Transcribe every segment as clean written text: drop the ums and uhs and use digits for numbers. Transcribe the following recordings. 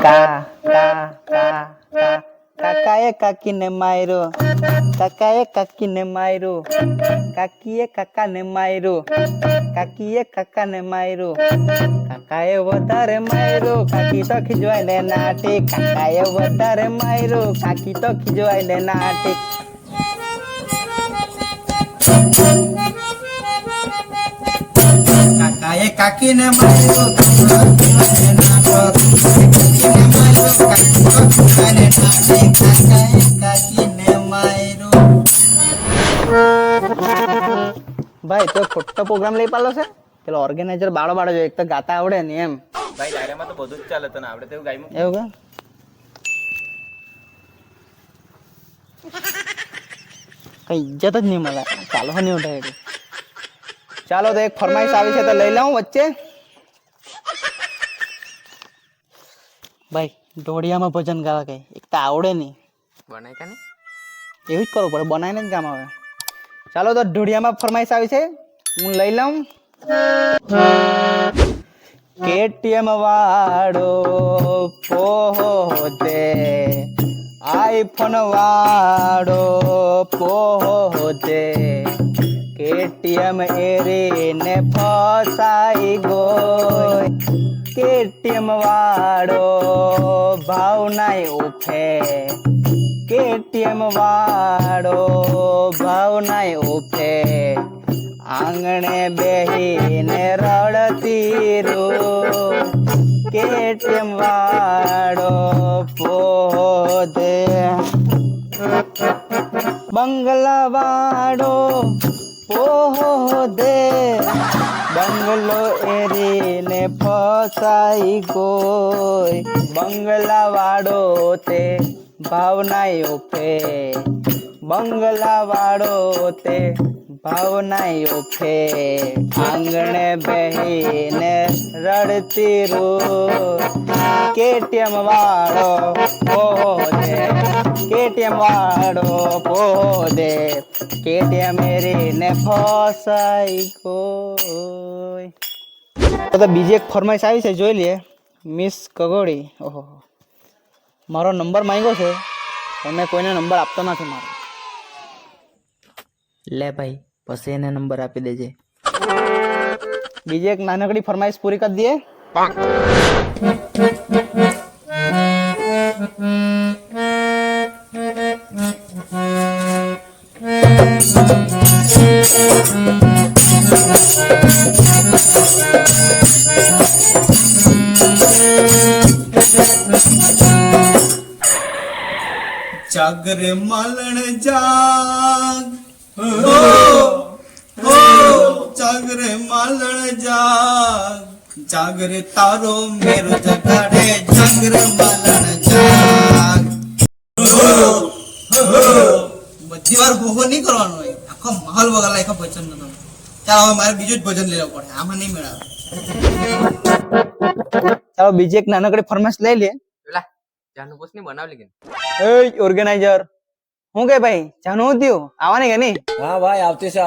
કા કા કા કા કાકાએ કાકીને માર્યો, કાકાએ કાકીને માર્યો, કાકીએ કાકાને માર્યો, કાકીએ કાકાને માર્યો, કાકાએ વધારે માર્યો, કાકી તો ખીજવાઈને નાટી, કાકાએ વધારે માર્યો, કાકી તો ખીજવાઈને નાટી. કાકાએ કાકીને માર્યો, કાકીને નાટ્યો, કાકીને માર્યો, કાકીને નાટી, કાકાએ કાકીને માર્યો. ભાઈ તો ખોટો પ્રોગ્રામ લઈ પાલો છે. પેલો ઓર્ગેનાઇઝર બાળો બાળો જો એક તો ગાતા આવડે ને એમ. ભાઈ ડાયરામાં તો બધું જ ચાલે તને આવડે તેવું ગાયમાં એવું કે કઈ ઇજ્જત જ નહીં મળે. ચાલો નહીં ઉઠાય. ચાલો તો એક ફરમાઈશ આવી છે તો લઈ લઉં વચ્ચે. ભાઈ ઢોળિયામાં ભજન ગાવા કઈ એક તો આવડે નહીં. બનાય કે નહીં એવું જ કરવું પડે, બનાવીને જ ગામ આવે. ચાલો તો ઢોળિયામાં ફરમાઈશ આવી છે, હું લઈ લઉં. KTM વાળો પોતે, આઈફોન વાળો પોતે, KTM એરીને ફસાઈ ગયો. KTM વાળો ભાવ નાય ઉઠે, KTM વાળો ભાવ નાય ઉઠે, આંગણે બેહીને રડતી રો. KTM વાળો પોતે, બંગલા વાળો પોતે, બંગલો એરીને ફસાઈ ગોય. બંગલા વાળો તે ભાવ નાય ઉઠે, બંગલા વાળો તે ભાવ નાય ઉઠે, આંગણે બેહીને રડતી રો. KTM વાળો પોતે, KTM વાળો પોતે, KTM એરીને ફસાઈ ગોય. તો બીજી એક ફરમાઈશ આવી છે, જોઈ લઈએ. મિસ કગોડી, ઓહો મારો નંબર માંગ્યો છે, તમે કોઈને નંબર આપતો નથી મારો. લે ભાઈ પછી એને નંબર આપી દેજે. બીજી એક નાનકડી ફરમાઈશ પૂરી કરી દઈએ. જાગરે માલણ જાગ, જાગરે માલણ જાગ, જાગરે તારો મેરો જગાડે, જાગરે માલણ જાગ. બધી વાર હોહો નહીં કરવાનો હોય, આખો માહોલ વગાડલા આખા ભજન નો. ચાલો હવે મારે બીજું જ ભજન લેવું પડે, આમાં નહીં મેળવે. ચાલો બીજી એક નાનકડી ફરમાઈશ લઈ લે. પેલા જાનું પોસ્ટ ની બનાવલી કે એ ઓર્ગેનાઇઝર હું કે ભાઈ જાનું હું થયું આવવાની કે નહીં? હા ભાઈ આવતી છે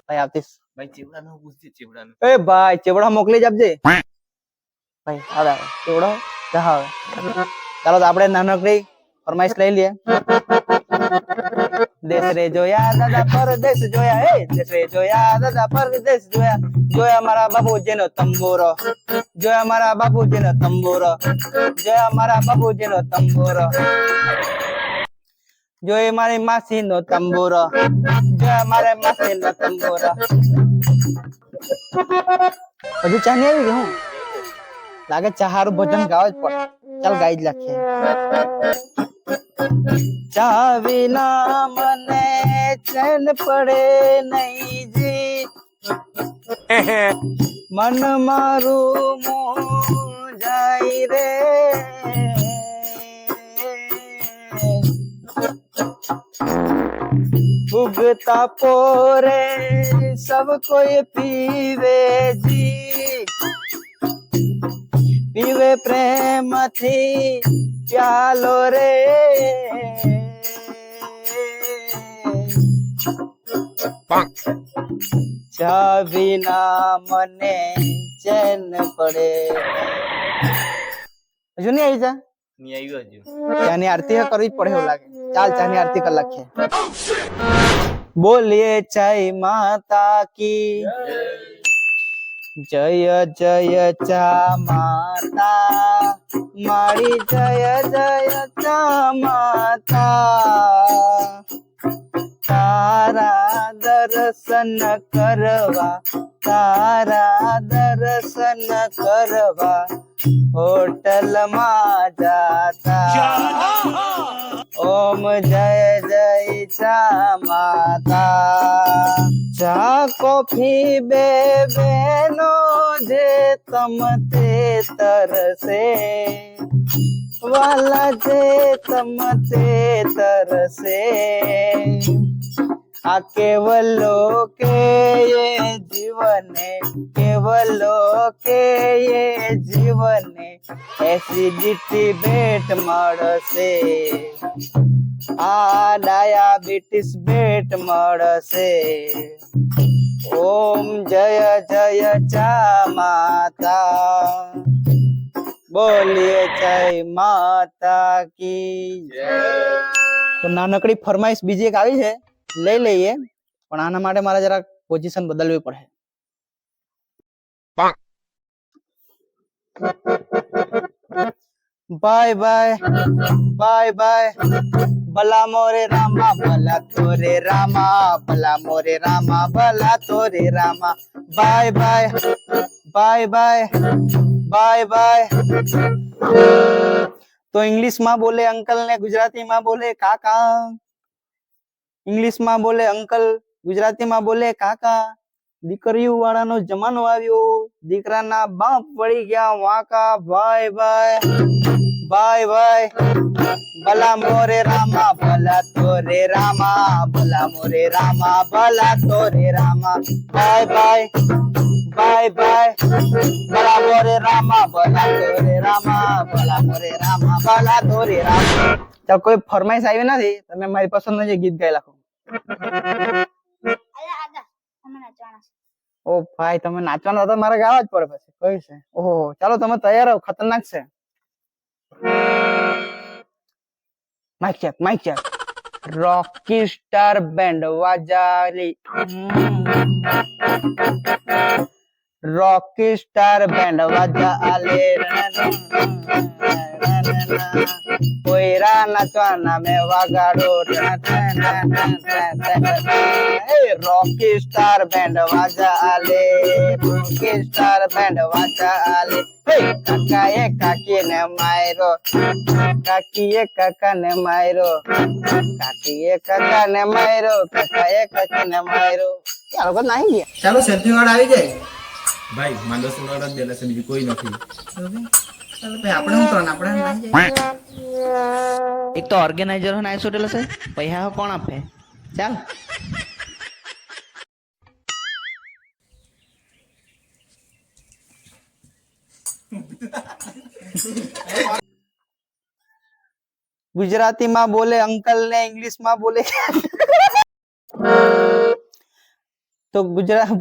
ભાઈ આવતીશ. ભાઈ ચેવડા નો પૂછજે ચેવડા નો. એ ભાઈ ચેવડા મોકલી જ આપજે ભાઈ. આવે ચેવડા જા આવે. ચાલો તો આપણે નાનકડી ફરમાઈશ લઈ લઈએ. દેશ રે જોયા દાદા પરદેશ જોયા, હે દેશ રે જોયા દાદા પરદેશ જોયા, જોયા મારા બાપુજીનો તંબુરો, જોયા મારા બાપુજીનો તંબુરો, જોયા મારા બાપુજીનો તંબુરો, જોયે મારી માસીનો તંબુરો, જોયા મારે માસીનો તંબુરો. હજુ ચા નહીં આવી કે હું લાગે ચા હારું ભજન ગાવ જ પડે. ચાલ ગાઈ જ નાખીએ. ચા વિના મને ચેન પડે નહીં જી, મન મારું જાય રે. ઉગતા પોરે સબ કોઈ પીવે જી, પીવે પ્રેમથી પ્યાલો રે. ચા વિના મને ચેન પડે. હજુ નહીં આવી જા ની આવ્યો હજુ ચાની આરતી કરવી જ પડે એવું લાગે ચાલ ચાની આરતી કરી નાખીએ બોલીએ જય માતા કી જય જય ચા માતા મારી જય જય ચા માતા તારા દર્શન કરવા તારા દર્શન કરવા હોટલમાં જાતા ઓમ જય જય ચા માતા ચા કોફી બે બેનો જે તમતે તરસે વાલા જે તમતે તરસે આ કેવલો કે ये जीवने केवलो के ये जीवने एसिडिटी बेट મળશે આ ડાયાબિટીસ બેટ મળશે ઓમ જય જય ચા માતા બોલીએ જય માતા કી જય તો નાનકડી ફરમાઈશ બીજી એક આવી છે લઈ લઈએ પણ આના માટે મારે જરા પોઝિશન બદલવી પડે બાય બાય બાય બાય ભલા મોરે રામા ભલા તોરે રામા ભલા મોરે રામા ભલા તોરે Rama bye bye bye bye bye bye તો ઇંગ્લિશ માં બોલે અંકલ ને ગુજરાતી માં બોલે કાકા ઇંગ્લિશ માં બોલે અંકલ ગુજરાતી માં બોલે કાકા દીકરીઓ વાળાનો જમાનો આવ્યો દીકરાના બાપ પડી ગયા વાંકા બાય બાય બાય બાય ભલા મોરે રામા ભલા તોરે રામા ભલા મોરે રામા ભલા તોરે Rama bye bye bye bye ભલા મોરે રામા ભલા તોરે રામા ભલા મોરે રામા ભલા તોરે રામા તો કોઈ ફરમાઈશ આવી નથી તમે મારી પસંદ જે ગીત ગાઈ નાખો ઓ ભાઈ તમે નાચવાનો તો મારે ગાવા જ પડે પછી કઈ છે ઓહો ચાલો તમે તૈયાર હો ખતરનાક છે mic check Rocky star band वाजाली रॉकी स्टार बैंड वाजाले कोयरा नचवाना में वागाड़ो रॉकी स्टार बैंड वाजाले रॉकी स्टार बैंड वाजाले काकी ने मायरो काकीए काका ने मायरो काकीए काका ने मायरो काकाए काकी ने मायरो यार को नहीं गया ચાલો સેલ્ફી વાળા આવી જાય ભાઈ માંડો સુનવાડા દેલા છે બીજું કોઈ નથી ચાલો ભાઈ આપણે શું કરવાનું આપણે નહીં જાય एक तो ऑर्गेनाइजर हो नाइस होटल से पैसा हो कौन आपे चल गुजराती में बोले अंकल ने इंग्लिश में बोले तो गुजरात